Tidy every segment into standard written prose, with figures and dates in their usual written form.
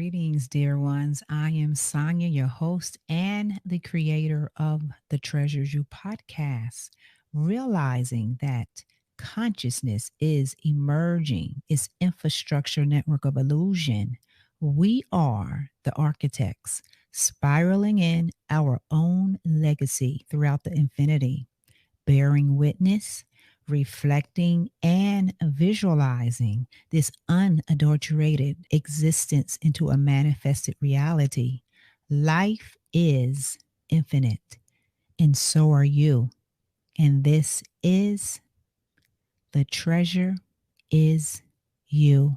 Greetings, dear ones. I am Sonya, your host and the creator of the Treasures You podcast. Realizing that consciousness is emerging, its infrastructure network of illusion. We are the architects, spiraling in our own legacy throughout the infinity, bearing witness, reflecting, and visualizing this unadulterated existence into a manifested reality. Life is infinite, and so are you. And this is the treasure is you.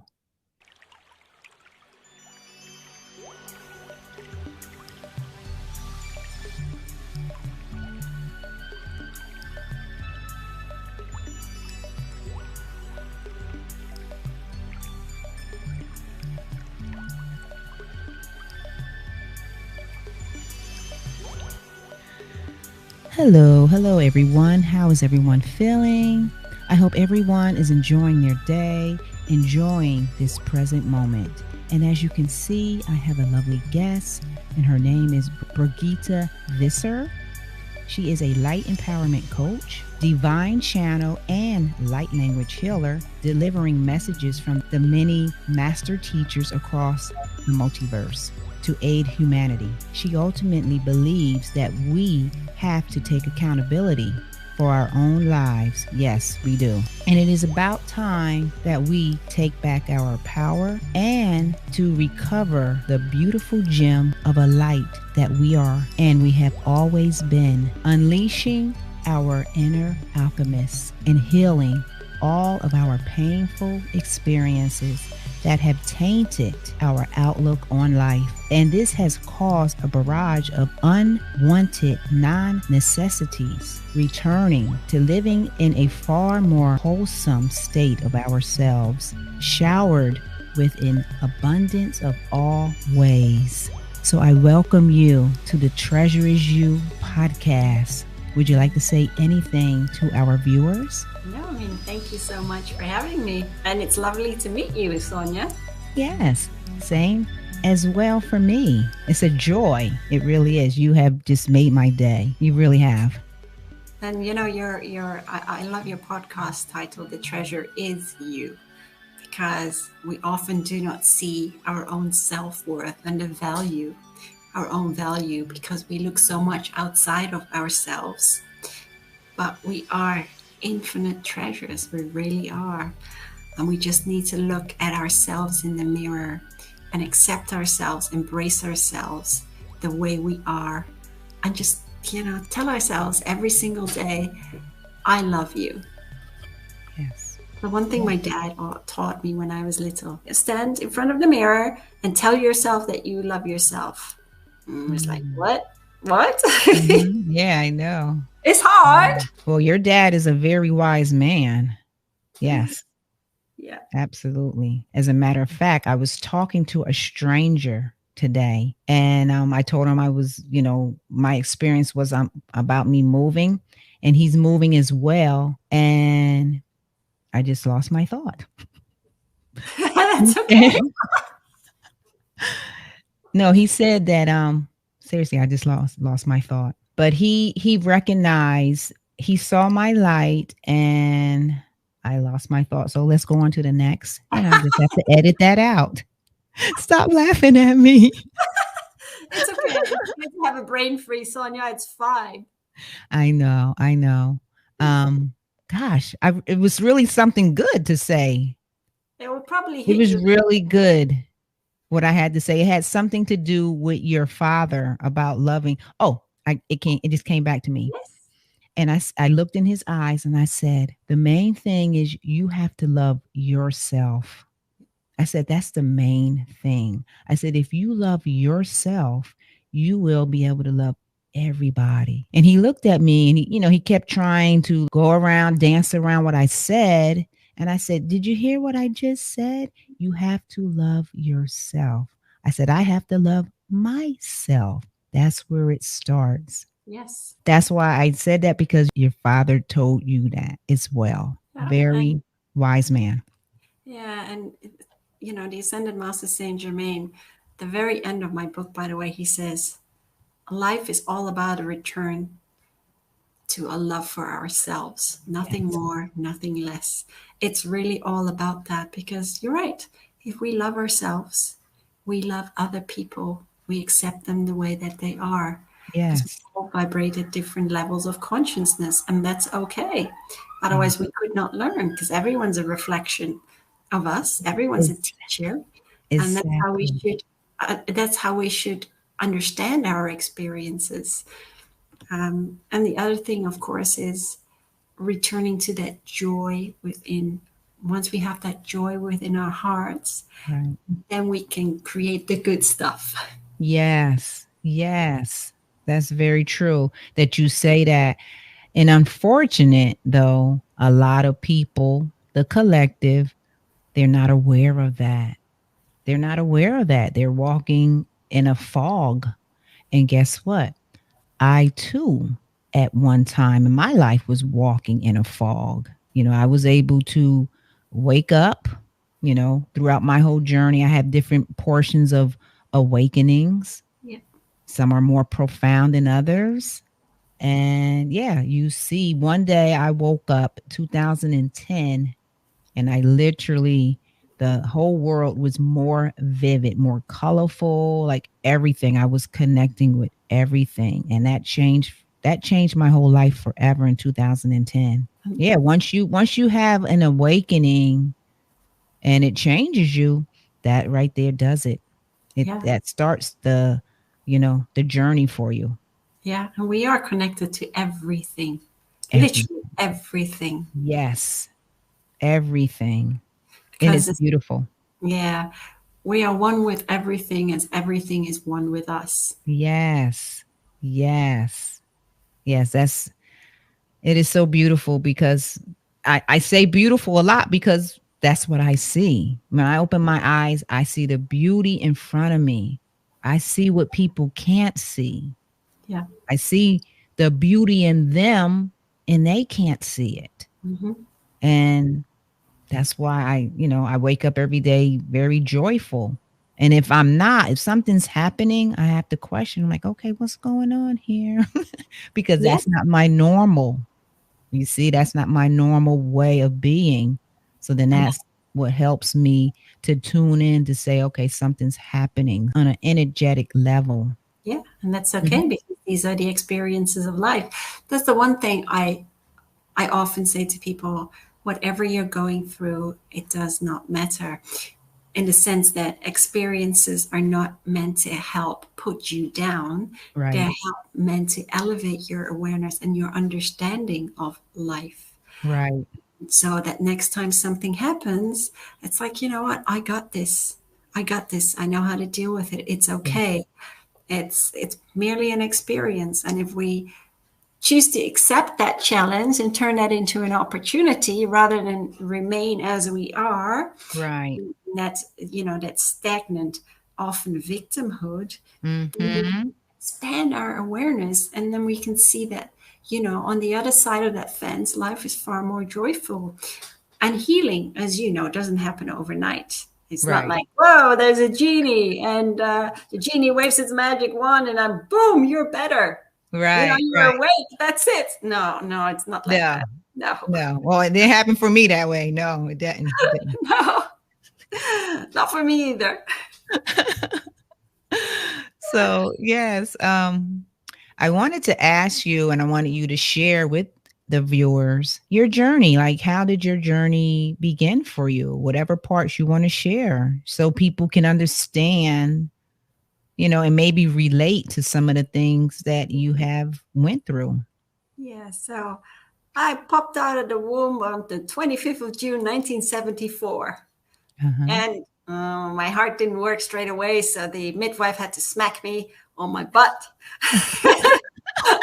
Hello, everyone. How is everyone feeling? I hope everyone is enjoying their day, enjoying this present moment. And as you can see, I have a lovely guest, and her name is Birgitta Visser. She is a light empowerment coach, divine channel, and light language healer, delivering messages from the many master teachers across the multiverse to aid humanity. She ultimately believes that we have to take accountability for our own lives. Yes, we do. And it is about time that we take back our power and to recover the beautiful gem of a light that we are and we have always been, unleashing our inner alchemists and healing all of our painful experiences that have tainted our outlook on life. And this has caused a barrage of unwanted non-necessities, returning to living in a far more wholesome state of ourselves, showered with an abundance of all ways. So I welcome you to the Treasure Is You podcast. Would you like to say anything to our viewers? No, thank you so much for having me. And it's lovely to meet you, Sonya. Yes, same as well for me. It's a joy. It really is. You have just made my day. You really have. And I love your podcast title, The Treasure Is You, because we often do not see our own self-worth and our own value, because we look so much outside of ourselves. But we are infinite treasures. We really are. And we just need to look at ourselves in the mirror and accept ourselves, embrace ourselves the way we are, and just, tell ourselves every single day, I love you. Yes. The one thing my dad taught me when I was little, stand in front of the mirror and tell yourself that you love yourself. I was like, what? Mm-hmm. Yeah, I know. It's hard. Well, your dad is a very wise man. Yes. Yeah. Absolutely. As a matter of fact, I was talking to a stranger today, and I told him I was, my experience was about me moving, and he's moving as well. And I just lost my thought. That's okay. No, he said that, seriously, I just lost my thought. But he recognized, he saw my light, and I lost my thought. So let's go on to the next. And I just have to edit that out. Stop laughing at me. It's okay. You have a brain freeze, Sonya. It's fine. I know. Gosh, it was really something good to say. It will probably hit It was you. really good what I had to say. It had something to do with your father about loving. Oh, it just came back to me. Yes. And I looked in his eyes and I said, the main thing is you have to love yourself. I said, that's the main thing. I said, if you love yourself, you will be able to love everybody. And he looked at me and he kept trying to go around, dance around what I said. And I said, did you hear what I just said? You have to love yourself. I said, I have to love myself. That's where it starts. Yes. That's why I said that, because your father told you that as well. Very wise man. Yeah. And, the Ascended Master Saint Germain the very end of my book, by the way, he says, life is all about a return to a love for ourselves, nothing Yes. more, nothing less. It's really all about that because you're right. If we love ourselves, we love other people, we accept them the way that they are because we Yes. all vibrate at different levels of consciousness, and that's okay. Yeah. Otherwise, we could not learn because everyone's a reflection of us, everyone's a It's teacher, and exactly that's how we should understand our experiences. And the other thing, of course, is returning to that joy within. Once we have that joy within our hearts, right. then we can create the good stuff. Yes. Yes. That's very true that you say that. And unfortunate though, a lot of people, the collective, they're not aware of that. They're not aware of that. They're walking in a fog. And guess what? I too, at one time in my life, was walking in a fog. I was able to wake up, throughout my whole journey. I have different portions of awakenings. Yeah, Some are more profound than others. And yeah, you see, one day I woke up 2010 and I literally, the whole world was more vivid, more colorful, like everything. I was connecting with everything, and that changed my whole life forever in 2010. Yeah, once you have an awakening and it changes you, that right there does it. It yeah, that starts the journey for you. yeah. And we are connected to everything, Every literally everything, yes, everything. And because it's beautiful. yeah, we are one with everything as everything is one with us. Yes. Yes. Yes, it is so beautiful because I say beautiful a lot because that's what I see. When I open my eyes, I see the beauty in front of me. I see what people can't see. Yeah. I see the beauty in them and they can't see it. Hmm. And that's why I wake up every day very joyful. And if something's happening, I have to question, I'm like, okay, what's going on here? Because Yeah. that's not my normal. You see, that's not my normal way of being. So then And that's what helps me to tune in to say, okay, something's happening on an energetic level. yeah, and that's okay Mhm. because these are the experiences of life. That's the one thing I often say to people, whatever you're going through, it does not matter. In the sense that experiences are not meant to help put you down, they're Right, meant to elevate your awareness and your understanding of life. right. So that next time something happens, it's like, you know what, I got this. I got this. I know how to deal with it. It's Yeah, okay. It's merely an experience. And if we choose to accept that challenge and turn that into an opportunity rather than remain as we are, right. that stagnant, often victimhood, we Mhm. expand our awareness, and then we can see that on the other side of that fence, life is far more joyful. And healing, as you know, doesn't happen overnight. It's not Right, like, whoa, there's a genie, and the genie waves its magic wand, and I'm boom, you're better. right, You're right. awake. That's it. No, no, it's not like No, that. No, no. Well, it didn't happen for me that way. No, it didn't. It didn't. no, not for me either. So, yes, I wanted to ask you and I wanted you to share with the viewers your journey. Like, how did your journey begin for you? Whatever parts you want to share so people can understand, and maybe relate to some of the things that you have went through. Yeah, so I popped out of the womb on the 25th of June, 1974. Uh-huh. And my heart didn't work straight away, so the midwife had to smack me on my butt.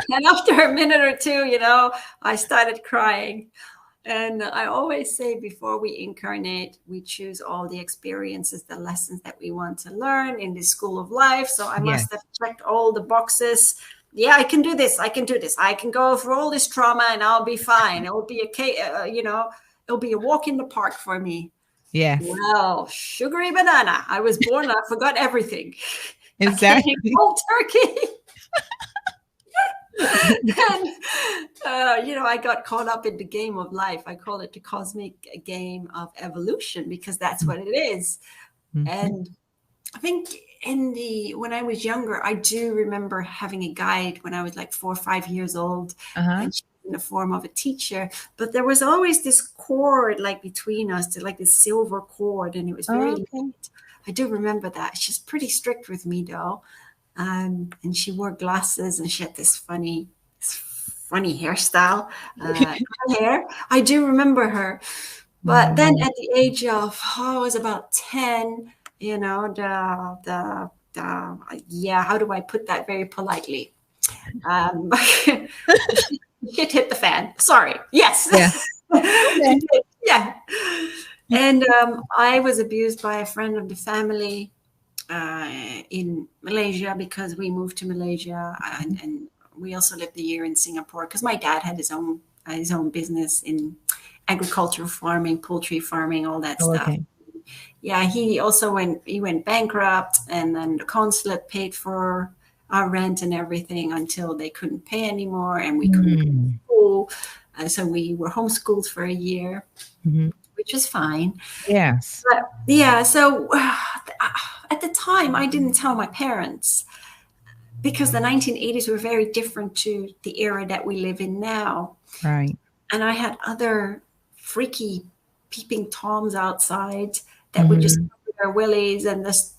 And after a minute or two, I started crying. And I always say before we incarnate, we choose all the experiences, the lessons that we want to learn in the school of life. So I Yes. must have checked all the boxes. Yeah, I can do this. I can do this. I can go through all this trauma and I'll be fine. It will be it'll be a walk in the park for me. Yes. Well, sugary banana. I was born and I forgot everything. I came in Exactly. cold turkey. And, I got caught up in the game of life. I call it the cosmic game of evolution because that's what it is. Mm-hmm. And I think when I was younger, I do remember having a guide when I was like 4 or 5 years old, Uh-huh. and she was in the form of a teacher. But there was always this cord like between us, like this silver cord, and it was very Okay. light. I do remember that. She's pretty strict with me though, and she wore glasses, and she had this funny hairstyle, curly hair. I do remember her. But then Mm. at the age of, I was about 10, yeah, how do I put that very politely? Shit hit the fan. Sorry. Yeah. Yes. Okay. It did. Yeah. And I was abused by a friend of the family in Malaysia because we moved to Malaysia, and we also lived a year in Singapore because my dad had his own business in agricultural farming, poultry farming, all that Oh, stuff. okay. Yeah, he went bankrupt, and then the consulate paid for our rent and everything until they couldn't pay anymore, and we couldn't go to Mm. school. So we were homeschooled for a year, Mm-hmm. which was fine. Yes. But yeah, so at the time, I didn't tell my parents because the 1980s were very different to the era that we live in now. Right. And I had other freaky peeping toms outside that would just Mm-hmm. cover their willies and just,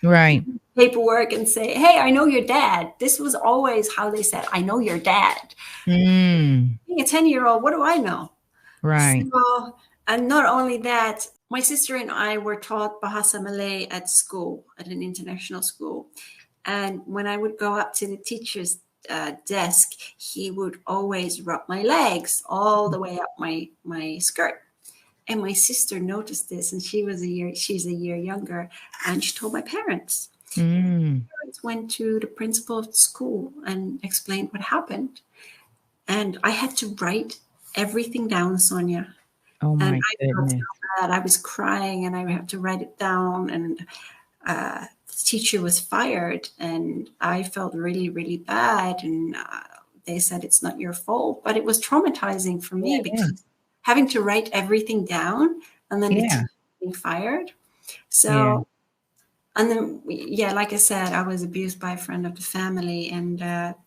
Right. paperwork and say, "Hey, I know your dad." This was always how they said, "I know your dad." Mm. Being a 10-year-old, what do I know? Right. So, and not only that, my sister and I were taught Bahasa Malay at school, at an international school. And when I would go up to the teacher's desk, he would always rub my legs all the way up my skirt. And my sister noticed this, and she's a year younger, and she told my parents. Mm. Parents went to the principal of the school and explained what happened. And I had to write everything down, Sonia. Oh And my I felt so goodness. bad. I was crying, and I had to write it down. And the teacher was fired, and I felt really, really bad. And they said it's not your fault, but it was traumatizing for Yeah, me it is. because having to write everything down, and then the Yeah. teacher being fired. Yeah. So, and then yeah, like I said, I was abused by a friend of the family, and that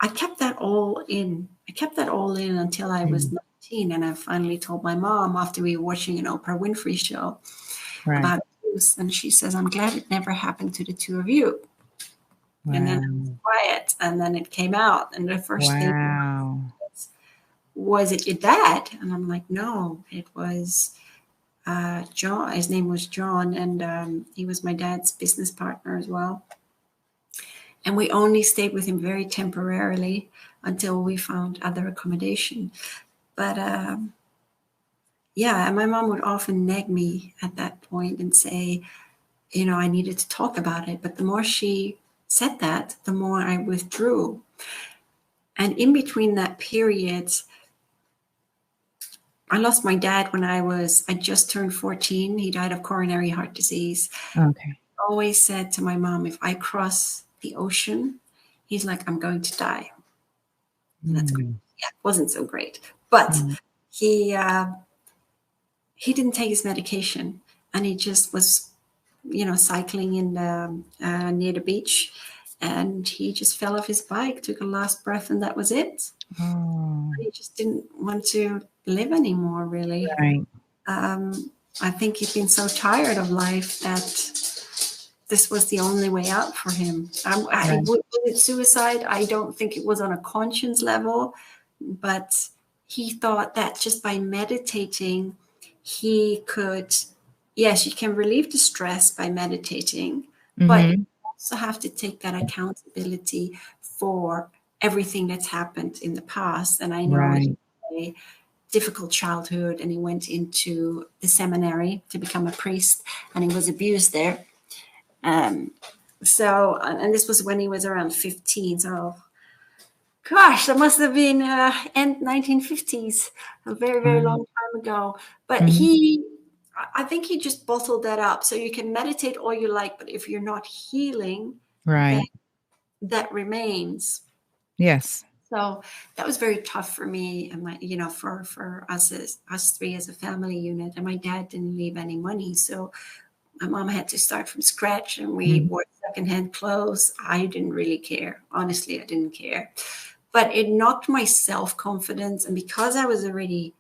I kept that all in. I kept that all in until I was Mm. 19, and I finally told my mom after we were watching an Oprah Winfrey show Right. about abuse, and she says, "I'm glad it never happened to the two of you." And then I was Wow. quiet, and then it came out, and the first thing Wow. was it your dad? And I'm like, no, it was John. His name was John, and he was my dad's business partner as well. And we only stayed with him very temporarily until we found other accommodation. But yeah, and my mom would often nag me at that point and say, I needed to talk about it. But the more she said that, the more I withdrew. And in between that period, I lost my dad when I just turned 14. He died of coronary heart disease. Okay. I always said to my mom, if I cross the ocean, he's like, I'm going to die. And that's great. Mm. Yeah, it wasn't so great. But Mm. he didn't take his medication, and he just was, cycling in near the beach, and he just fell off his bike, took a last breath, and that was it. Oh. He just didn't want to live anymore, really. Right. I think he'd been so tired of life that this was the only way out for him. Right. Was it suicide? I don't think it was on a conscience level, but he thought that just by meditating, he could, yes, you can relieve the stress by meditating, but you Mm-hmm. also have to take that accountability for everything that's happened in the past. And I know he Right. had a difficult childhood, and he went into the seminary to become a priest, and he was abused there. Um, so, and this was when he was around 15. So, gosh, that must have been end 1950s, a very, very Wow. long time ago. But Mhm. I think he just bottled that up. So you can meditate all you like, but if you're not healing, then Right. that remains. Yes. So that was very tough for me and my, for us three as a family unit. And my dad didn't leave any money, so my mom had to start from scratch, and we Mhm. wore secondhand clothes. I didn't really care. Honestly, I didn't care. But it knocked my self-confidence. And because I was already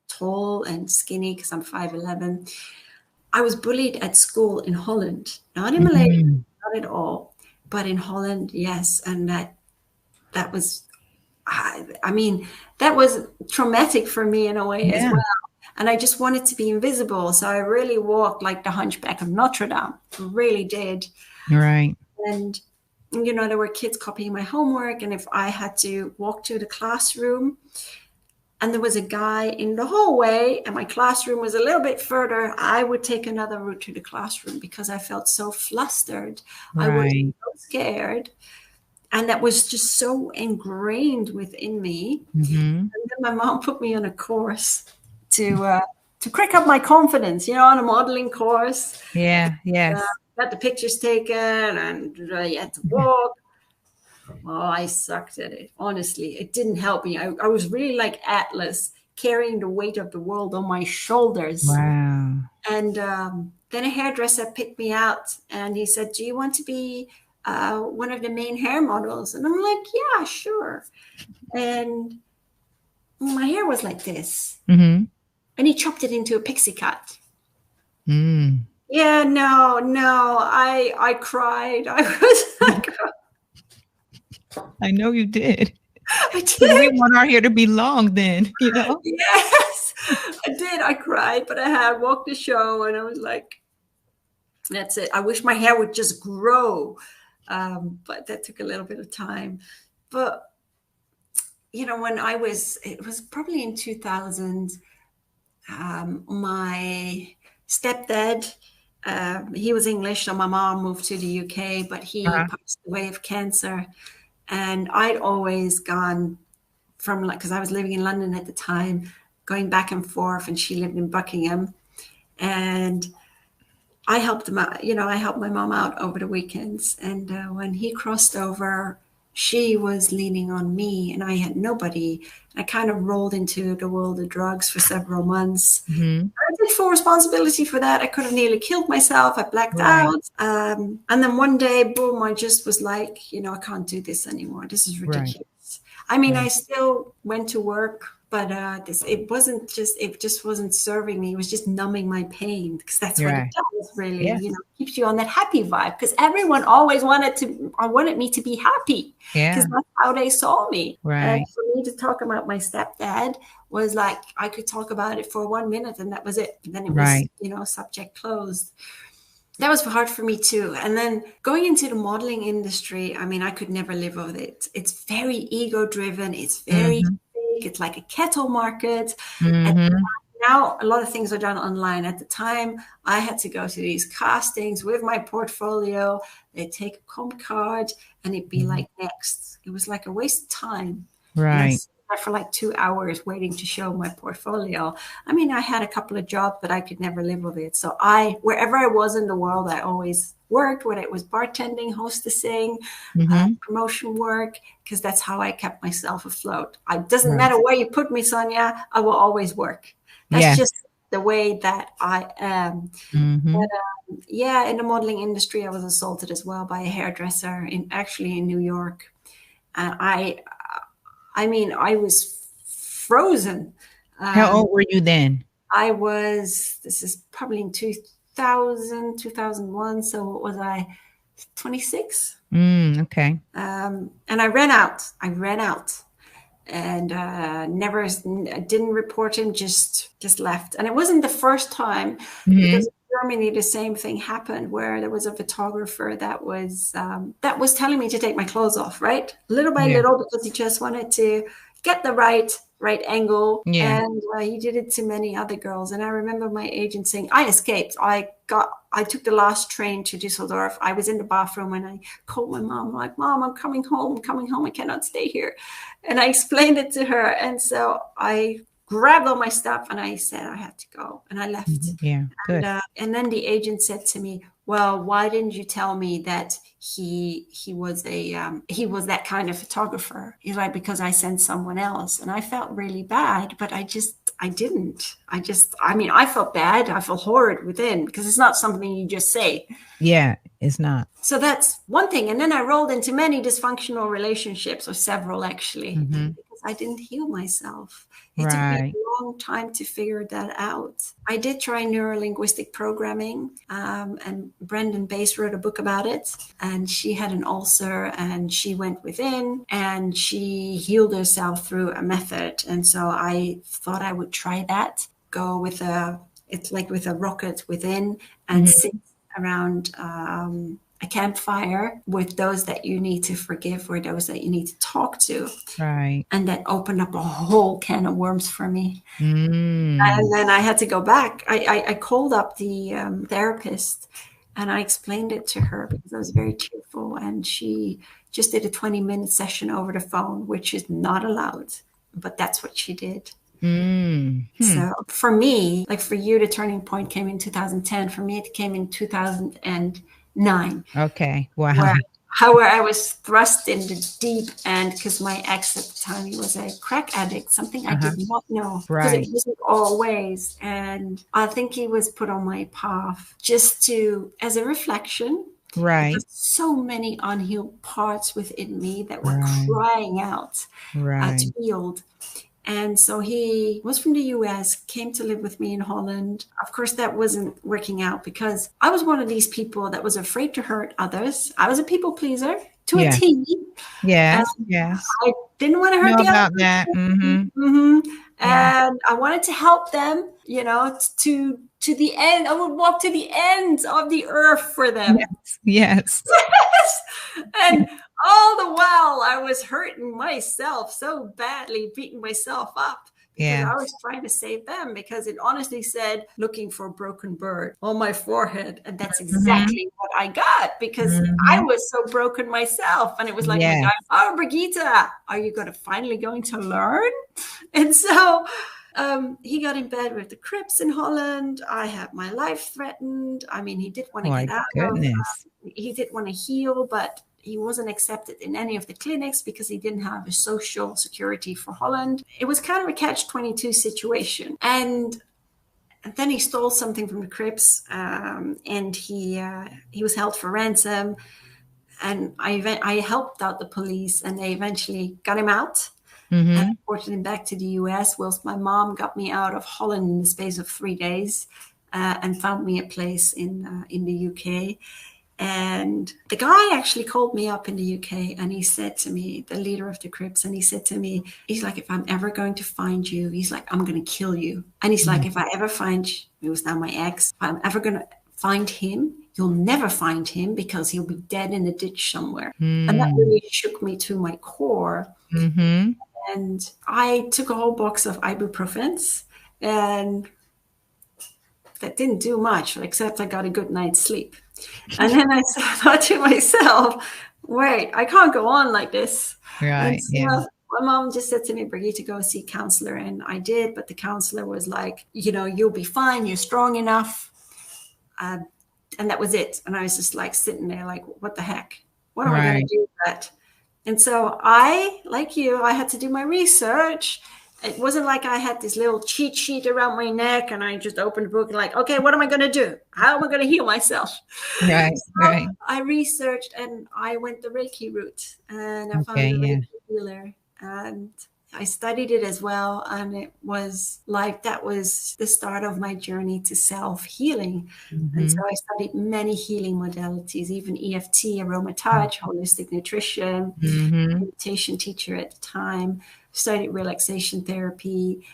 tall and skinny, because I'm 5'11", I was bullied at school in Holland. Not in Malaysia, Mhm. not at all. But in Holland, yes. And that was, I mean, that was traumatic for me in a way as Yeah. well. And I just wanted to be invisible. So I really walked like the Hunchback of Notre Dame. Really did. Right. And, there were kids copying my homework. And if I had to walk to the classroom and there was a guy in the hallway and my classroom was a little bit further, I would take another route to the classroom because I felt so flustered. I was Right. so scared. And that was just so ingrained within me. Mhm. And then my mom put me on a course to crack up my confidence, on a modeling course. Yeah. Uh, Yes. got the pictures taken, and you had to walk. Oh, I sucked at it. Honestly, it didn't help me. I was really like Atlas, carrying the weight of the world on my shoulders. Wow. And then a hairdresser picked me out, and he said, "Do you want to be one of the main hair models?" And I'm like, "Yeah, sure." And my hair was like this. Mhm. And he chopped it into a pixie cut. Mm. Yeah, no, I cried. I I know you did. Because we did. want our hair to be long then, Yes, I did. I cried, but I had walked the show, and I was like, "That's it. I wish my hair would just grow," but that took a little bit of time. But when it was probably in 2000. My stepdad, he was English, so my mom moved to the UK, but he Uh-huh. passed away of cancer. And I'd always gone from, like, because I was living in London at the time, going back and forth, and she lived in Buckingham. And I helped him out, I helped my mom out over the weekends. And when he crossed over, she was leaning on me, and I had nobody. I kind of rolled into the world of drugs for several months. Mhm. I take full responsibility for that. I could have nearly killed myself. I blacked Right. out. And then one day, boom, I just was like, I can't do this anymore. This is Right. ridiculous. I mean, I Right. still went to work, but it just wasn't serving me. It was just numbing my pain, because that's what it Right. does, really. Yes. Keeps you on that happy vibe, because everyone always wanted me to be happy, because Yeah. that's how they saw me. And Right. for me to talk about my stepdad was like, I could talk about it for 1 minute and that was it. And then it was, Right. subject closed. That was hard for me too. And then going into the modeling industry, I mean, I could never live with it. It's very ego driven. It's very Mhm. fake. It's like a cattle market. And Mhm. now a lot of things are done online. At the time, I had to go to these castings with my portfolio. They'd take a comp card and it'd be Mhm. like, next. It was like a waste of time. And I Right. sat there for like 2 hours waiting to show my portfolio. I mean, I had a couple of jobs, but I could never live with it. So wherever I was in the world, I always worked, whether it was bartending, hostessing, Mhm. promotion work, because that's how I kept myself afloat. It doesn't Right. matter where you put me, Sonya, I will always work. That's Yes. just the way that I am. But Mhm. yeah, in the modeling industry, I was assaulted as well by a hairdresser in New York. And I mean, I was frozen. How Um, old were you then? this is probably in 2000, 2001. So what was I, 26? Okay. And I ran out. And never didn't report him, just left. And it wasn't the first time, because Mhm. in Germany the same thing happened, where there was a photographer that was telling me to take my clothes off, right, little by Yeah. little, because he just wanted to get the right angle. Yeah. And he did it to many other girls. And I remember my agent saying, I escaped. I took the last train to Düsseldorf. I was in the bathroom and I called my mom, like, Mom, I'm coming home. I cannot stay here. And I explained it to her. And so I grabbed all my stuff and I said I had to go, and I left. Yeah, good. And then the agent said to me, well, why didn't you tell me that he was that kind of photographer? He's like, because I sent someone else. And I felt really bad, but I didn't. I felt bad. I felt horrid within, because it's not something you just say. Yeah, it's not. So that's one thing. And then I rolled into many dysfunctional relationships, or several actually, because I didn't heal myself. It took me a long time to figure that out. I did try neuro-linguistic programming, and Brendan Bass wrote a book about it. And she had an ulcer, and she went within, and she healed herself through a method. And so I thought I would try that. Go with it's like with a rocket within, and sit around a campfire with those that you need to forgive, or those that you need to talk to. Right. And that opened up a whole can of worms for me. Mm. And then I had to go back. I called up the therapist, and I explained it to her, because I was very tearful. And she just did a 20-minute session over the phone, which is not allowed, but that's what she did. So for me, like for you, the turning point came in 2010. For me, it came in 2009. Okay. Wow. Where I was thrust in the deep end, because my ex at the time, he was a crack addict, something I did not know, because it wasn't always. And I think he was put on my path just as a reflection. Right. So many unhealed parts within me that were crying out to be healed. And so he was from the US, came to live with me in Holland. Of course, that wasn't working out, because I was one of these people that was afraid to hurt others. I was a people pleaser to a T. Yes. I didn't want to hurt the about that. And I wanted to help them, to the end. I would walk to the ends of the earth for them. Yes. And all the while I was hurting myself so badly, beating myself up, because I was trying to save them, because it honestly said, looking for a broken bird on my forehead. And that's exactly what I got, because I was so broken myself. And it was like, oh, Birgitta, are you finally going to learn? And so he got in bed with the Crips in Holland. I had my life threatened. I mean, he did want to get out. He did want to heal, but he wasn't accepted in any of the clinics, because he didn't have a social security for Holland. It was kind of a catch-22 situation. And then he stole something from the Crips, and he was held for ransom. And I helped out the police, and they eventually got him out. And reported him back to the US, whilst my mom got me out of Holland in the space of 3 days, and found me a place in the UK. And the guy actually called me up in the UK, and he said to me, the leader of the Crips, and he said to me, he's like, if I'm ever going to find you, he's like, I'm going to kill you. And he's like, if I ever find you, he was now my ex, if I'm ever going to find him, you'll never find him, because he'll be dead in a ditch somewhere. And that really shook me to my core. And I took a whole box of ibuprofens, and that didn't do much, except I got a good night's sleep. And then I thought to myself, wait, I can't go on like this. Right. So my mom just said to me, Birgitta, go see a counselor. And I did, but the counselor was like, you'll be fine. You're strong enough. And that was it. And I was just like sitting there like, what the heck? What am I going to do with that? And so I, like you, I had to do my research. It wasn't like I had this little cheat sheet around my neck and I just opened the book and like, okay, what am I going to do? How am I going to heal myself? Right. I researched and I went the Reiki route, and I found a Reiki healer, and I studied it as well. And it was like, that was the start of my journey to self-healing. And so I studied many healing modalities, even EFT, aromatouch, holistic nutrition, meditation teacher at the time, studied relaxation therapy,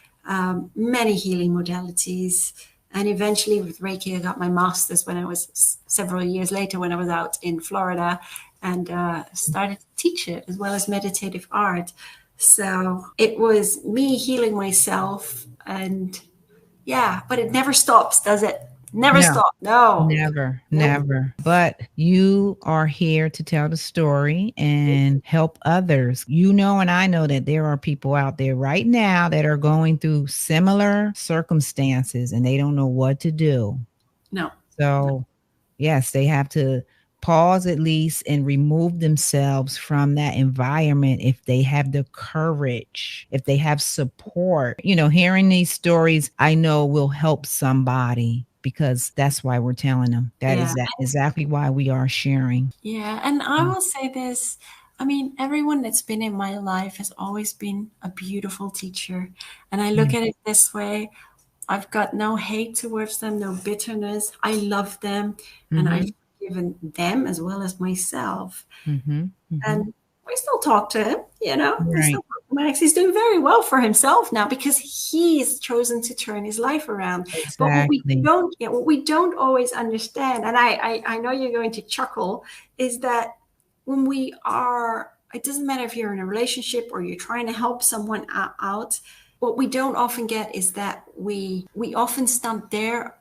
many healing modalities. And eventually with Reiki, I got my master's when I was several years later, when I was out in Florida, and started to teach it, as well as meditative art. So it was me healing myself, and but it never stops, does it? Never No. stop. No. Never, Nope. never. But you are here to tell the story and help others. You know, and I know that there are people out there right now that are going through similar circumstances and they don't know what to do. No. So, yes, they have to pause at least and remove themselves from that environment if they have the courage, if they have support. You know, hearing these stories, I know will help somebody because that's why we're telling them. That Yeah. is exactly why we are sharing. Yeah. And I will say this. I mean, everyone that's been in my life has always been a beautiful teacher. And I look Yeah. at it this way. I've got no hate towards them, no bitterness. I love them and I've Mhm. forgiven them as well as myself. Mhm. Mhm. And I still talk to him, you know. I still Right. talk to Max. He's doing very well for himself now because he's chosen to turn his life around. But Exactly. what we don't always understand, and I know you're going to chuckle, is that when we are, it doesn't matter if you're in a relationship or you're trying to help someone out, what we don't often get is that we often stump their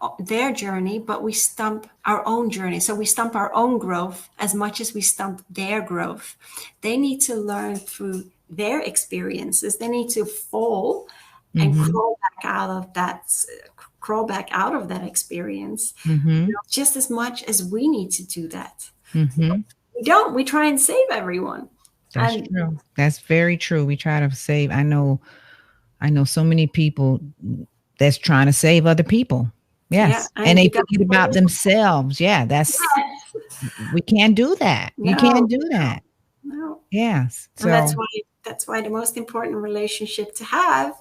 journey, but we stump our own journey. So we stump our own growth as much as we stump their growth. They need to learn through their experiences. They need to fall and Mhm. crawl back out of that experience, you Mhm. know, just as much as we need to do that. Mhm. We don't. We try and save everyone. That's And true. That's very true. We try to save. I know so many people that's trying to save other people. yeah, Yes. And and they you got forget about themselves. Yeah, that's we can't do that. You no, can't do that. no. Yes. And So that's why the most important relationship to have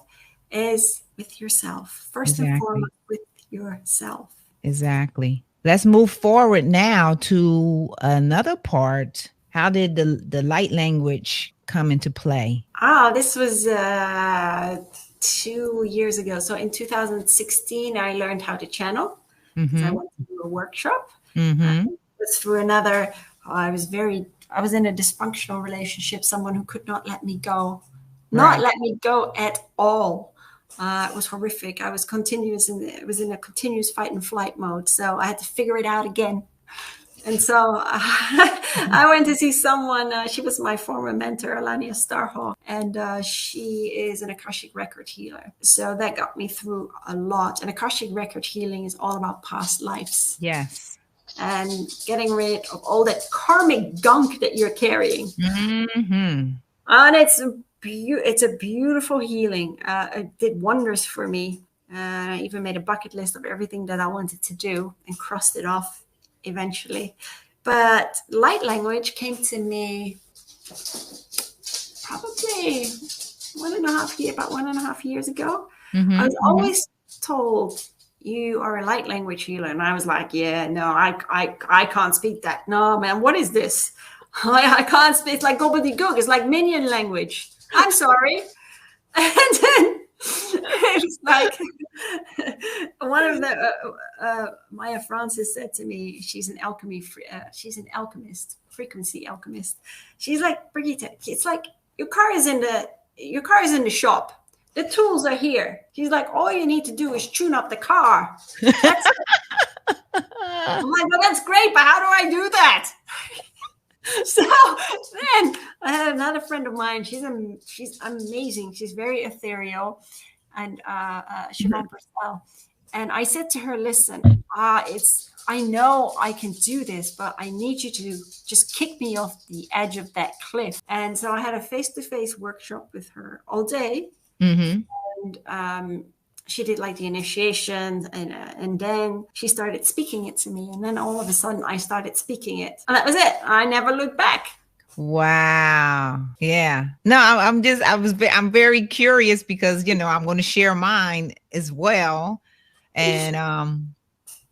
is with yourself. First and exactly. foremost with yourself. Exactly. Let's move forward now to another part. How did the light language come into play? Ah, this was 2 years ago. So in 2016, I learned how to channel because I Mhm. went to do a workshop. Mhm. It was through I was in a dysfunctional relationship, someone who could not let me go, not Right. let me go at all. It was horrific. It was in a continuous fight and flight mode. So I had to figure it out again. And so I went to see someone. She was my former mentor, Alania Starhawk, and she is an Akashic record healer. So that got me through a lot. And Akashic record healing is all about past lives Yes. and getting rid of all that karmic gunk that you're carrying. Mhm. And it's a beautiful healing. It did wonders for me. I even made a bucket list of everything that I wanted to do and crossed it off eventually. But light language came to me probably about 1.5 years ago. I Mhm. was Mhm. always told you are a light language healer, and I was like, yeah, no, I can't speak that. No, man, what is this? I can't speak. It's like gobbledygook. It's like minion language. I'm sorry. And then it's like one of the Maya Francis said to me, she's an alchemist, frequency alchemist. She's like, Brigitte, it's like your car is in the shop. The tools are here. She's like, all you need to do is tune up the car. That's I'm like, well, that's great, but how do I do that? So then I had another friend of mine. She's amazing. She's very ethereal, and Siobhan Purcell. And I said to her, "Listen, I know I can do this, but I need you to just kick me off the edge of that cliff." And so I had a face-to-face workshop with her all day, Mhm. and she did like the initiation, and then she started speaking it to me, and then all of a sudden I started speaking it, and that was it. I never looked back. Wow. Yeah. No, I'm very curious because, I'm going to share mine as well. And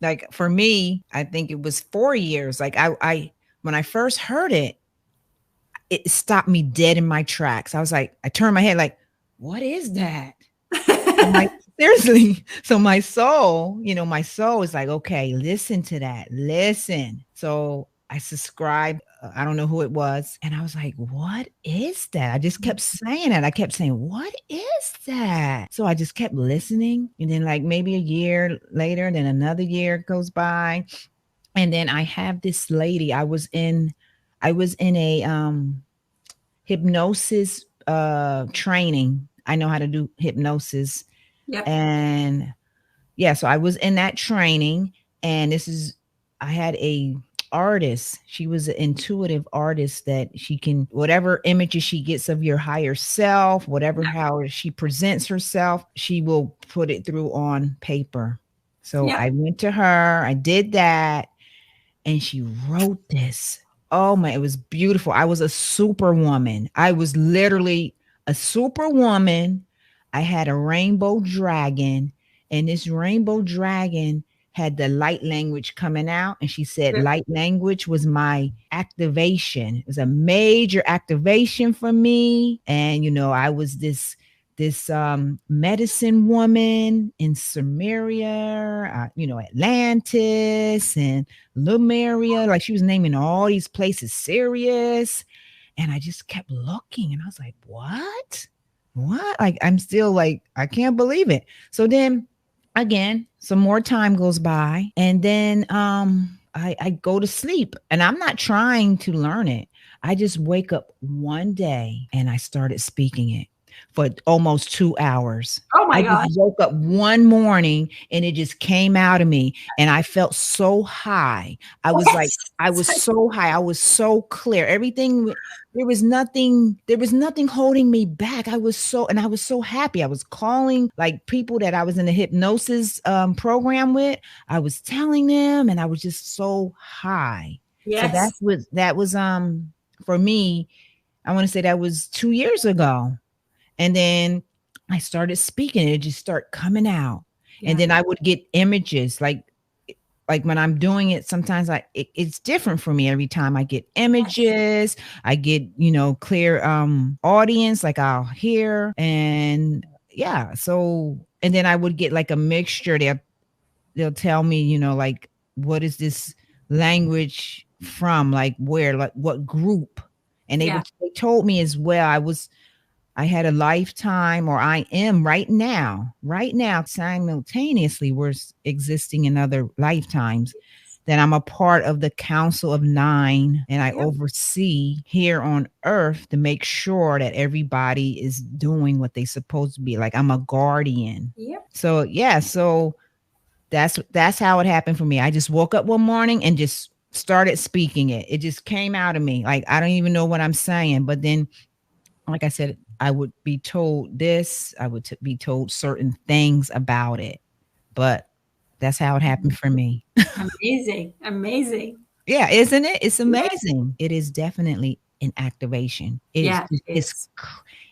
like for me, I think it was 4 years. Like I when I first heard it, it stopped me dead in my tracks. I was like, I turned my head like, what is that? So my seriously. So my soul is like, okay, listen to that. Listen. So I subscribed. I don't know who it was. And I was like, what is that? I just kept saying it. I kept saying, what is that? So I just kept listening. And then, like, maybe a year later, then another year goes by. And then I have this lady. I was in a hypnosis training. I know how to do hypnosis. Yep. And yeah, so I was in that training, and I had a artist. She was an intuitive artist that she can, whatever images she gets of your higher self, whatever Yep. how she presents herself, she will put it through on paper. So Yep. I went to her, I did that, and she wrote this. Oh my, it was beautiful. I was a superwoman. I was literally a superwoman. I had a rainbow dragon, and this rainbow dragon had the light language coming out. And she said, Yep. light language was my activation. It was a major activation for me. And, I was this medicine woman in Sumeria, Atlantis and Lemuria. Like, she was naming all these places, Sirius. And I just kept looking, and I was like, what? What? Like, I'm still like, I can't believe it. So then again, some more time goes by, and then I go to sleep, and I'm not trying to learn it. I just wake up one day and I started speaking it for almost 2 hours. Oh I my just gosh. woke up one morning and it just came out of me, and I felt so high. I was like, Yes. I was so high. I was so clear. Everything, there was nothing holding me back. And I was so happy. I was calling like people that I was in the hypnosis program with. I was telling them, and I was just so high. So Yes. that was for me, I want to say that was 2 years ago. And then I started speaking, it just started coming out. And Yeah. then I would get images, like when I'm doing it, sometimes it's different for me every time. I get Yes. images, I get, clear audience, like I'll hear. And yeah, so and then I would get like a mixture. They'll tell me, like, what is this language from? Like, where, like, what group? And Yeah. they told me as well, I had a lifetime, or I am right now, simultaneously, existing in other lifetimes, that I'm a part of the Council of Nine, and I Yep. oversee here on earth to make sure that everybody is doing what they supposed to be. Like, I'm a guardian. Yep. So yeah, so that's how it happened for me. I just woke up one morning and just started speaking it. It just came out of me. Like, I don't even know what I'm saying, but then, like I said, I would be told this, I would be told certain things about it, but that's how it happened for me. Amazing. Amazing. Yeah, isn't it? It's Yeah. amazing. It is definitely an activation. Yeah, it is.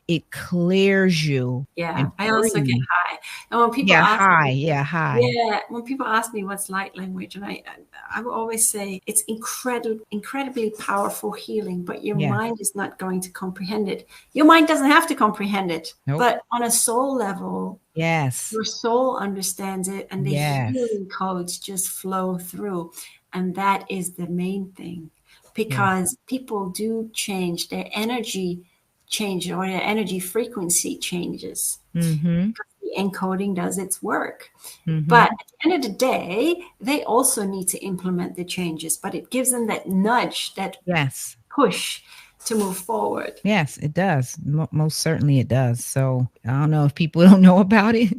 It clears you Yeah. and I also get free. high. And when people Yeah, ask high. me, Yeah, high. yeah, when people ask me what's light language, and I will always say it's incredibly powerful healing, but your Yeah. mind is not going to comprehend it. Your mind doesn't have to comprehend it, Nope. but on a soul level, Yes. your soul understands it, and the Yes. healing codes just flow through. And that is the main thing, Yeah. because people do change, their energy changes, or their energy frequency changes. Mhm. The encoding does its work. But Mhm. at the end of the day, they also need to implement the changes, but it gives them that nudge, that Yes. push to move forward. Yes, it does. Most certainly it does. So, I don't know if people don't know about it.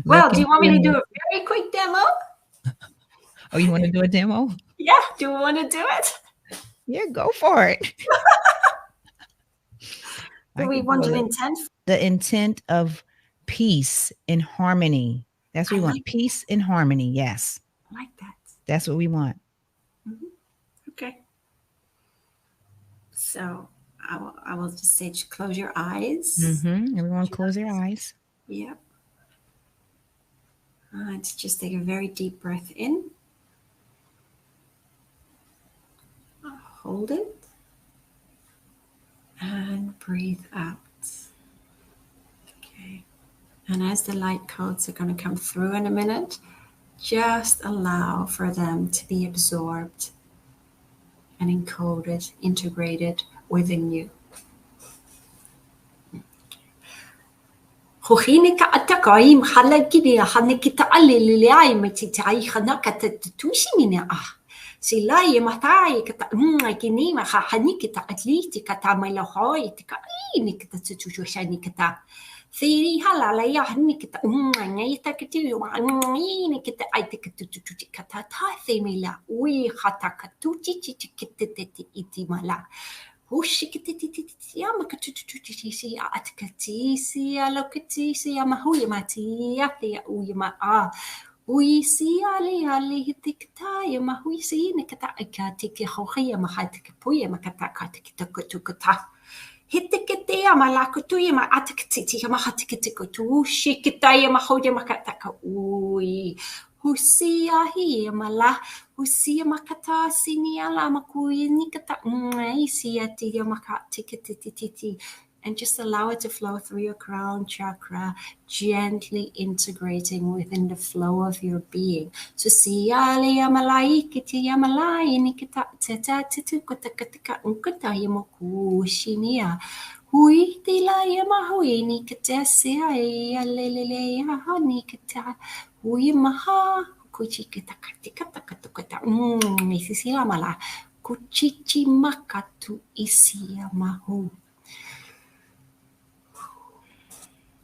Well, Look do you into want me to it. do a very quick demo? Oh, you wanna do a demo? Yeah, do you want to do it? Yeah, go for it. Do I we could do want a an little. intent? The intent of peace and harmony. That's what I we want. like Peace and harmony. Yes. that. That's what we want. Mhm. Okay. So I will just say, close your eyes. Everyone close their eyes. Yep. And just take a very deep breath in. Hold it. And breathe out. Okay. And as the light codes are going to come through in a minute, just allow for them to be absorbed and encoded, integrated within you. Hohine ka ataka im halakini hanekita alili ai metitai hanaka tushimina ah. Sila ye matai kata kini ma hanikita atliti kata malahoi tika ini kita tutushani kata. Thiri halala ya hanikita ngai takati yo ini kita ai tika tututi kata ta themila ui hataka tuti tikitete itimala. Hushikitititi amakatututisi atkatisi alokatisi amahuya mati atia uyama a uisi ali hitikta yama huisi nikata ikatiki hohia mahatika puya makata katikita hitikete amalakutu yama atkatiti yama hatikitiko shikita yama hoya makataka ui Husia hi mala husia makata sinia la makuya nikata isia tia makati titi and just allow it to flow through your crown chakra, gently integrating within the flow of your being. So siali yamalai kiti yamalai nikita teta titu kata katika unkata yamoku shinia. Hui tila yamahui nikita sia yalelele ya nikita. Hui maha kuchikita katika takatukata isisia mala kuchichi makatu isia mahu.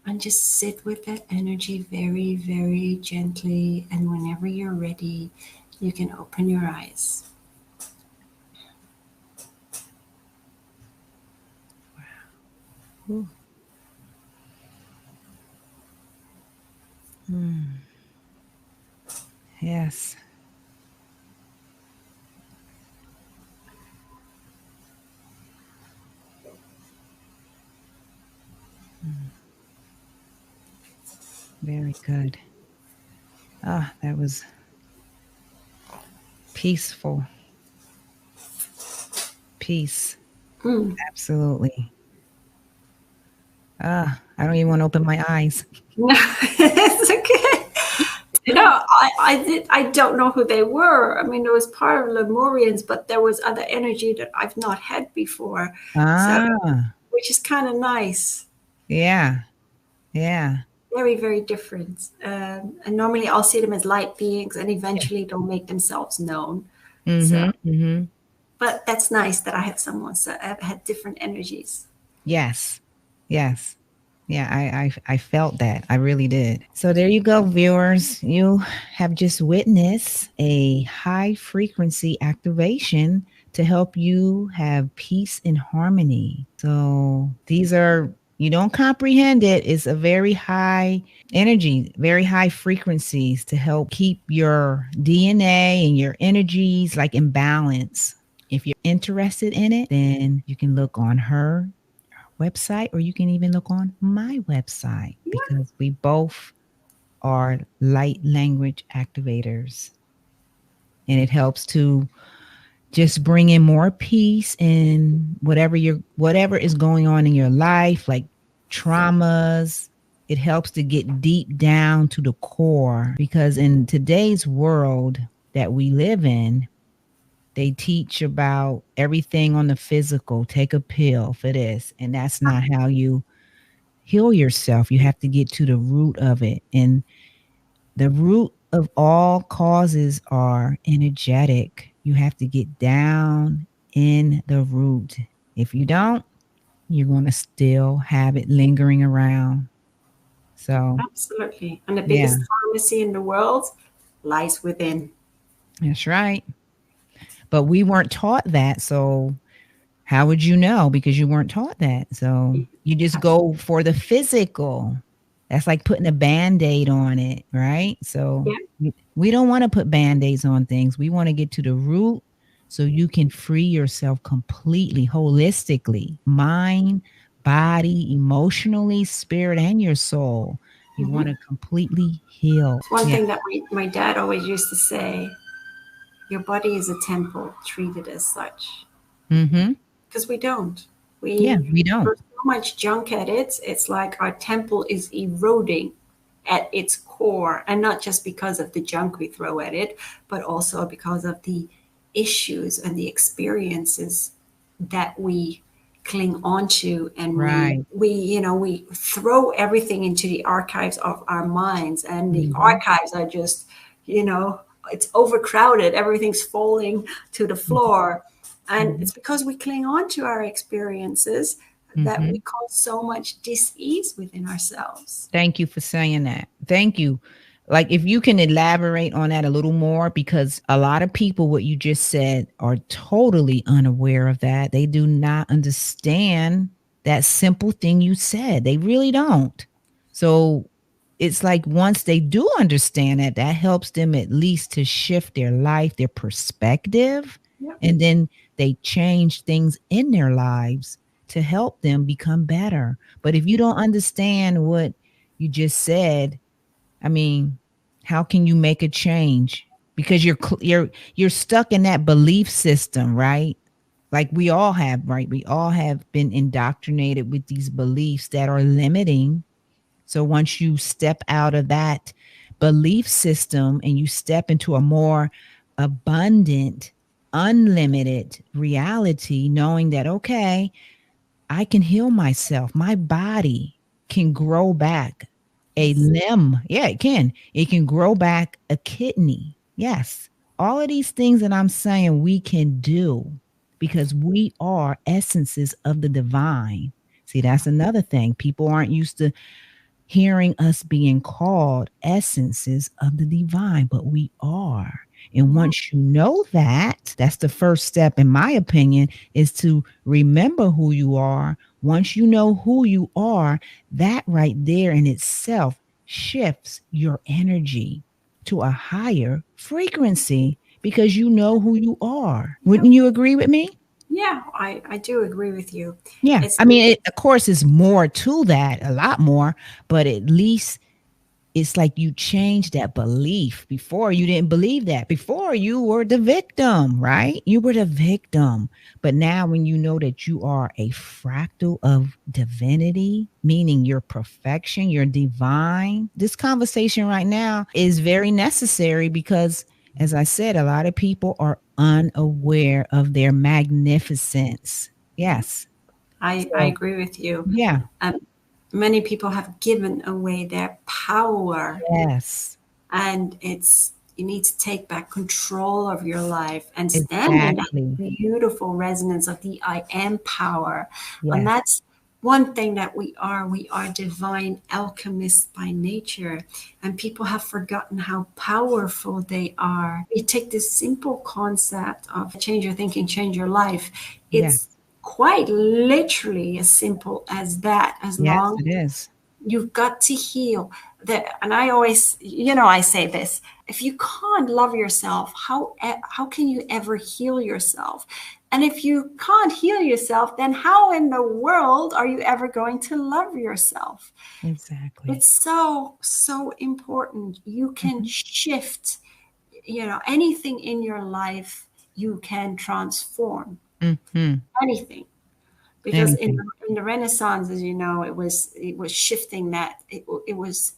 And just sit with that energy very, very gently. And whenever you're ready, you can open your eyes. Wow. Yes. Very good. Ah, that was peaceful. Peace. Absolutely. I don't even want to open my eyes. No, it's okay. I don't know who they were. I mean, it was part of Lemurians, but there was other energy that I've not had before. So, which is kind of nice. Yeah. Yeah. Very, very different. And normally I'll see them as light beings and eventually they'll make themselves known. But that's nice that I had someone that had different energies. Yes. Yes. Yeah, I felt that. I really did. So there you go, viewers. You have just witnessed a high frequency activation to help you have peace and harmony. So these are, you don't comprehend it. It's a very high energy, very high frequencies to help keep your DNA and your energies like in balance. If you're interested in it, then you can look on her website, or you can even look on my website, because we both are light language activators. And it helps to just bring in more peace in whatever is going on in your life, like traumas. It helps to get deep down to the core, because in today's world that we live in, they teach about everything on the physical. Take a pill for this. And that's not how you heal yourself. You have to get to the root of it. And the root of all causes are energetic. You have to get down in the root. If you don't, you're going to still have it lingering around. So absolutely. And the biggest pharmacy in the world lies within. That's right. But we weren't taught that. So how would you know? Because you weren't taught that. So you just go for the physical. That's like putting a Band-Aid on it, right? So we don't want to put Band-Aids on things. We want to get to the root so you can free yourself completely, holistically, mind, body, emotionally, spirit, and your soul. You want to completely heal. It's one thing that my dad always used to say, your body is a temple, treat it as such. Because we don't. We don't. There's so much junk at it. It's like our temple is eroding at its core. And not just because of the junk we throw at it, but also because of the issues and the experiences that we cling onto, and Right. we throw everything into the archives of our minds, and the Mm-hmm. archives are just, you know it's overcrowded, everything's falling to the floor, and Mm-hmm. it's because we cling on to our experiences that we Mm-hmm. cause so much dis-ease within ourselves. Thank you for saying that. Thank you. Like, if you can elaborate on that a little more, because a lot of people, what you just said, are totally unaware of that. They do not understand that simple thing you said. They really don't. So it's like, once they do understand that, that helps them at least to shift their life, their perspective, Yep. and then they change things in their lives to help them become better. But if you don't understand what you just said, I mean, how can you make a change? Because you're stuck in that belief system, right? Like we all have, right? We all have been indoctrinated with these beliefs that are limiting. So once you step out of that belief system and you step into a more abundant, unlimited reality, knowing that, okay, I can heal myself. My body can grow back a Yes. limb. Yeah, it can. It can grow back a kidney. Yes. All of these things that I'm saying we can do because we are essences of the divine. See, that's another thing. People aren't used to hearing us being called essences of the divine, but we are. And Mhm. once you know that, that's the first step, in my opinion, is to remember who you are. Once you know who you are, that right there in itself shifts your energy to a higher frequency because you know who you are. Yep. Wouldn't you agree with me? Yeah, I do agree with you. Yeah. It's I mean, of course, it's more to that, a lot more, but at least it's like you change that belief. Before, you didn't believe that. Before, you were the victim, right? You were the victim. But now, when you know that you are a fractal of divinity, meaning your perfection, you're divine, this conversation right now is very necessary because, as I said, a lot of people are unaware of their magnificence. Yes. I So, agree with you. yeah. Many people have given away their power, Yes. and you need to take back control of your life and stand in that Exactly. beautiful resonance of the I am power. And Yes. that's one thing that we are divine alchemists by nature, and people have forgotten how powerful they are. We take this simple concept of change your thinking, change your life. Yeah. It's quite literally as simple as that, as Yes, long it is. you've got to heal. And I always, I say this: if you can't love yourself, how can you ever heal yourself? And if you can't heal yourself, then how in the world are you ever going to love yourself? Exactly. It's so important. You can Mhm. shift, anything in your life. You can transform Mhm. anything, because in Anything. the, in the Renaissance, as you know, it was shifting that it was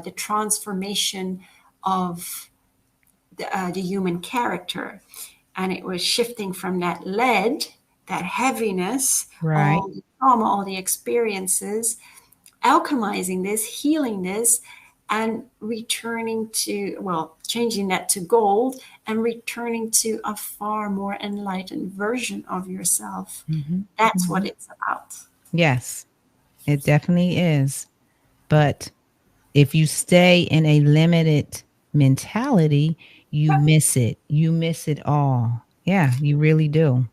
the transformation of the human character, and it was shifting from that lead, that heaviness, Right. all the trauma, all the experiences, alchemizing this, healing this, and returning to, well, changing that to gold and returning to a far more enlightened version of yourself. Mhm. That's what Mhm. it's about. Yes, it definitely is. But if you stay in a limited mentality, you miss it. You miss it all. Yeah, you really do.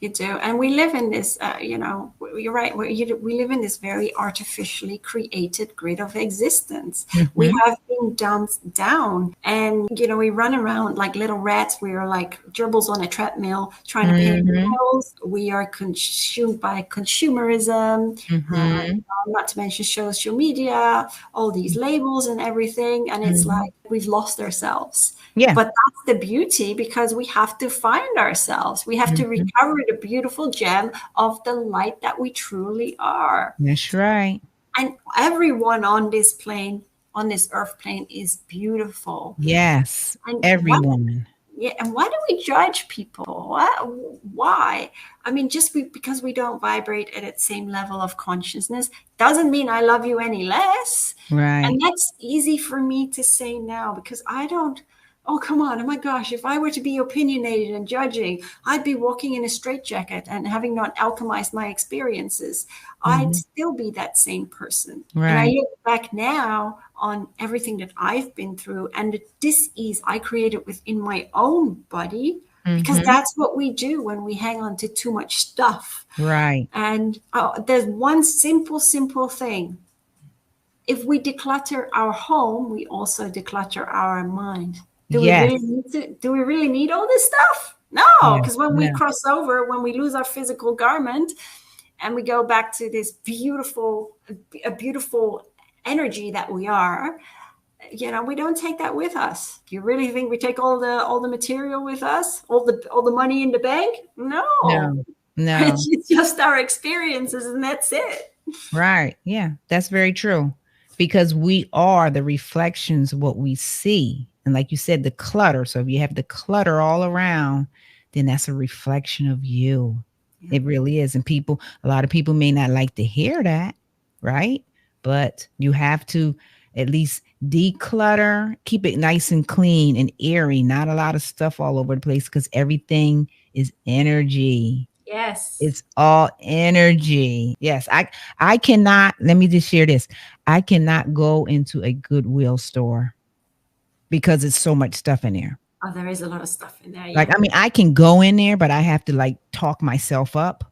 You do. And we live in this, you're right. We live in this very artificially created grid of existence. We Mhm. have been dumped down, and, we run around like little rats. We are like gerbils on a treadmill trying to pay the Mhm. bills. We are consumed by consumerism, Mhm. not to mention social media, all these labels and everything. And it's Mhm. like we've lost ourselves. Yeah. But that's the beauty, because we have to find ourselves. We have to Mhm. recover the beautiful gem of the light that we truly are. That's right. And everyone on this plane, on this earth plane, is beautiful. Yes, And what everyone. Yeah, and why do we judge people? Why? I mean, because we don't vibrate at that same level of consciousness doesn't mean I love you any less. Right. And that's easy for me to say now because I don't. Oh, come on. Oh my gosh. If I were to be opinionated and judging, I'd be walking in a straitjacket and having not alchemized my experiences. I'd Hmm. still be that same person. And I Right. look back now on everything that I've been through and the dis-ease I created within my own body, because Hmm. that's what we do when we hang on to too much stuff. Right. And there's one simple thing. If we declutter our home, we also declutter our mind. Yes. Do we really need all this stuff? No, Yeah. because when we No. cross over, when we lose our physical garment and we go back to this a beautiful energy that we are, we don't take that with us. Do you really think we take all the material with us, all the money in the bank? No. No. No. It's just our experiences and that's it. Right. Yeah, that's very true. Because we are the reflections of what we see. And like you said, the clutter. So if you have the clutter all around, then that's a reflection of you. Yeah. It really is. And a lot of people may not like to hear that, right? But you have to at least declutter, keep it nice and clean and airy, not a lot of stuff all over the place because everything is energy. Yes. It's all energy. Yes, I cannot, let me just share this. I cannot go into a Goodwill store because it's so much stuff in there. Oh, there is a lot of stuff in there. Like, Yeah. I mean, I can go in there, but I have to like talk myself up.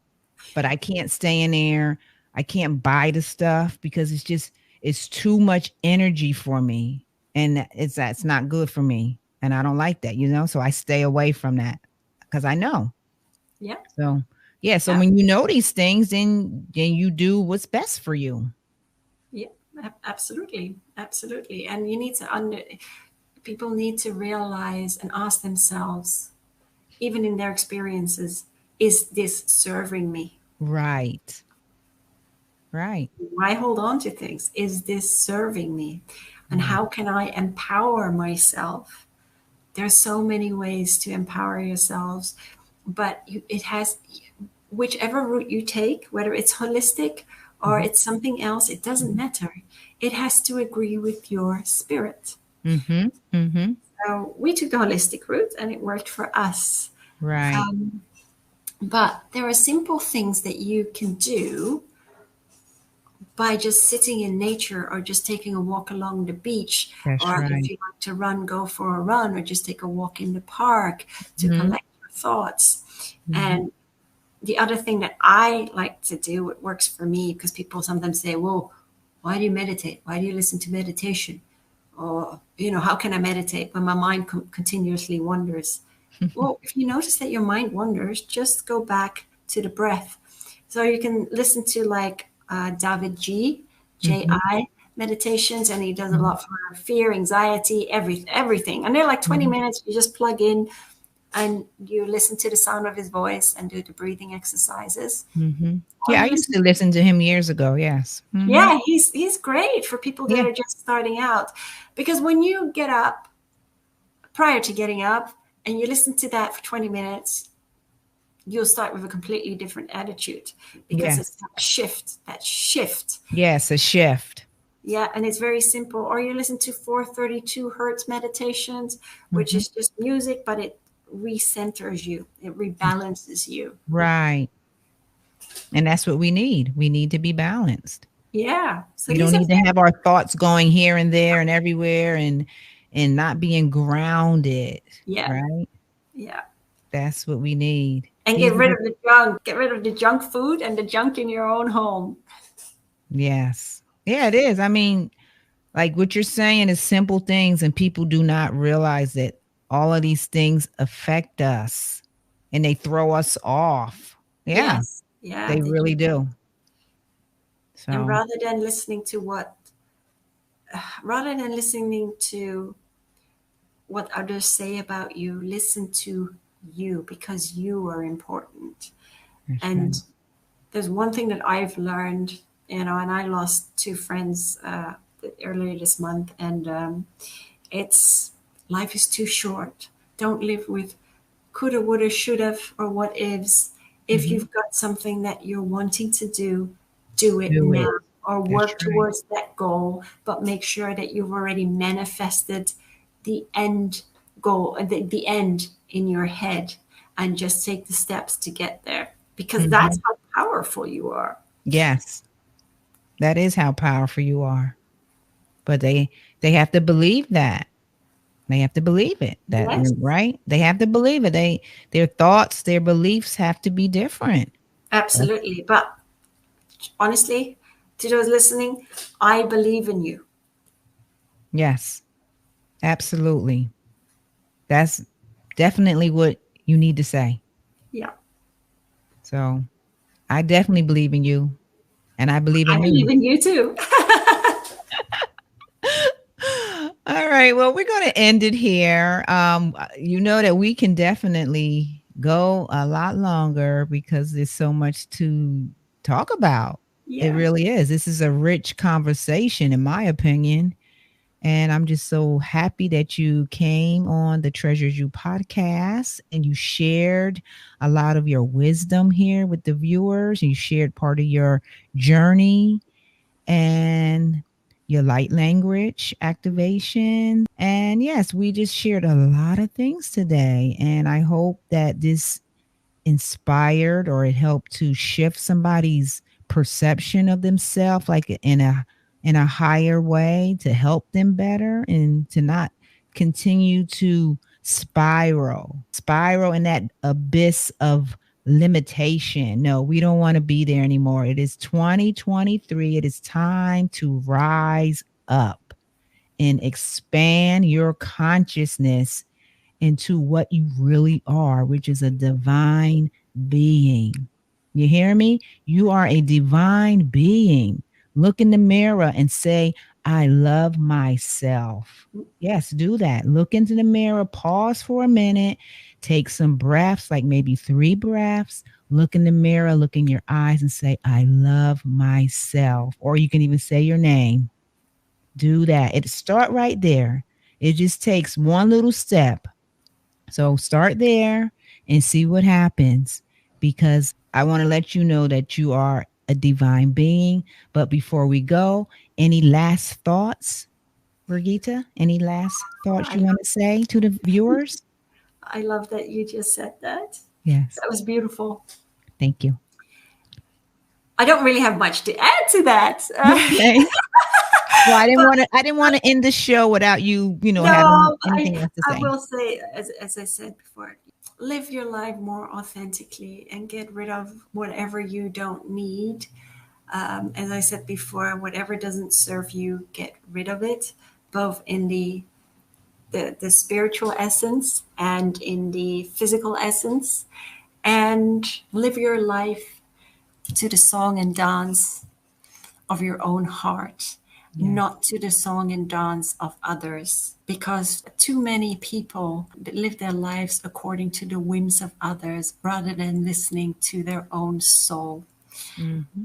But I can't stay in there. I can't buy the stuff because it's too much energy for me. And that's not good for me. And I don't like that. So I stay away from that because I know. Yeah. So, yeah, so Yeah. when you know these things, then you do what's best for you. Yeah. Absolutely. Absolutely. And you need to people need to realize and ask themselves, even in their experiences, is this serving me? Right. Right. Why hold on to things? Is this serving me? And Right. how can I empower myself? There's so many ways to empower yourselves, but it has, whichever route you take, whether it's holistic or Mhm. it's something else, it doesn't Mhm. matter. It has to agree with your spirit. Mhm. Mhm. So we took the holistic route and it worked for us. Right. Um, but there are simple things that you can do by just sitting in nature or just taking a walk along the beach, That's or if right. you like to run, go for a run, or just take a walk in the park to Mhm. collect your thoughts. Mhm. And the other thing that I like to do, it works for me, because people sometimes say, well, why do you meditate? Why do you listen to meditation? Or, how can I meditate when my mind continuously wanders? Well, if you notice that your mind wanders, just go back to the breath. So you can listen to like David Mhm. J.I. meditations, and he does a Mhm. lot for fear, anxiety, everything. And they're like 20 Mhm. minutes. You just plug in and you listen to the sound of his voice and do the breathing exercises. Mhm. Or Yeah, I you used listen. to listen to him years ago. Yes. Mhm. Yeah, he's great for people that Yeah. are just starting out. Because when you get up, prior to getting up, and you listen to that for 20 minutes, you'll start with a completely different attitude because it's Yes. that shift. Yes, a shift. Yeah, and it's very simple. Or you listen to 432 hertz meditations, which Mhm. is just music, but it recenters you, it rebalances you. Right. And that's what we need. We need to be balanced. Yeah. So We don't these are need to have our thoughts going here and there and everywhere and not being grounded, yeah, right? yeah. That's what we need. And get These are rid the of the junk. Get rid of the junk food and the junk in your own home. yes. Yeah, it is. I mean, like what you're saying is simple things and people do not realize that all of these things affect us and they throw us off. Yeah, Yes. Yeah, they they really do. do. And So, rather than listening to what others say about you, listen to you, because you are important. that's right. And there's one thing that I've learned, and I lost two friends earlier this month, and it's life is too short Don't live with coulda, woulda, shoulda, or what ifs. If Mm-hmm. you've got something that you're wanting to do it Do now it. or That's work right. towards that goal, but make sure that you've already manifested the end goal, the end in your head, and just take the steps to get there because Mm-hmm. that's how powerful you are. Yes, that is how powerful you are. But they have to believe that. They have to believe it. That Yes, right? They have to believe it. Their thoughts, their beliefs have to be different. absolutely. But honestly, to those listening, I believe in you. Yes, absolutely. That's definitely what you need to say. Yeah, So I definitely believe in you, and I believe I in believe me. in you too. All right. Well, we're going to end it here. You know that we can definitely go a lot longer because there's so much to talk about. It Yeah. really is. This is a rich conversation, in my opinion. And I'm just so happy that you came on the Treasures You podcast and you shared a lot of your wisdom here with the viewers. You shared part of your journey and your light language activation. And yes, we just shared a lot of things today. And I hope that this inspired or it helped to shift somebody's perception of themselves like in a higher way to help them better and to not continue to spiral in that abyss of limitation. No, we don't want to be there anymore. It is 2023. It is time to rise up and expand your consciousness into what you really are, which is a divine being. You hear me? You are a divine being. Look in the mirror and say, I love myself. Yes, do that. Look into the mirror, pause for a minute, take some breaths, like maybe 3 breaths. Look in the mirror, look in your eyes and say, I love myself. Or you can even say your name. Do that. It start right there. It just takes one little step. So start there and see what happens because I want to let you know that you are a divine being. But before we go, any last thoughts, Birgitta? Any last thoughts I you love, want to say to the viewers? I love that you just said that. Yes. That was beautiful. Thank you. I don't really have much to add to that. Okay. Well, But I didn't want to end the show without you, having no, anything else to I say. will say, as I said before, live your life more authentically and get rid of whatever you don't need. As I said before, whatever doesn't serve you, get rid of it, both in the spiritual essence and in the physical essence, and live your life to the song and dance of your own heart, Yes. not to the song and dance of others. Because too many people live their lives according to the whims of others rather than listening to their own soul. Mm-hmm.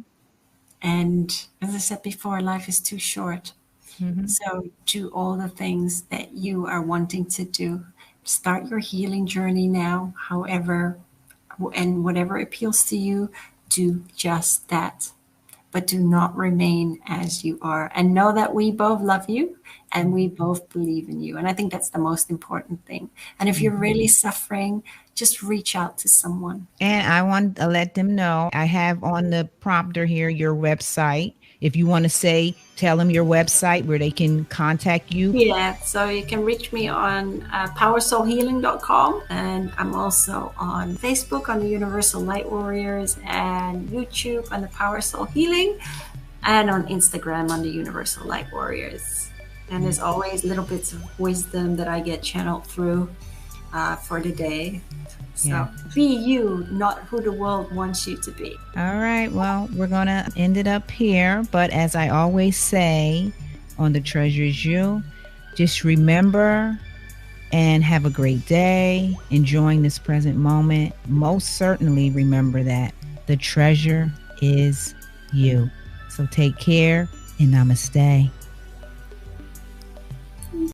And as I said before, life is too short. Mm-hmm. So do all the things that you are wanting to do. Start your healing journey now, however, and whatever appeals to you, do just that. But do not remain as you are. And know that we both love you and we both believe in you. And I think that's the most important thing. And if you're really suffering, just reach out to someone. And I want to let them know I have on the prompter here your website. If you want to tell them your website where they can contact you. Yeah, so you can reach me on powersoulhealing.com. And I'm also on Facebook on the Universal Light Warriors and YouTube on the Power Soul Healing and on Instagram on the Universal Light Warriors. And there's always little bits of wisdom that I get channeled through for the day. So Yeah. be you, not who the world wants you to be. All right. Well, we're going to end it up here. But as I always say on the Treasures You, just remember and have a great day, enjoying this present moment. Most certainly remember that the treasure is you. So take care and namaste.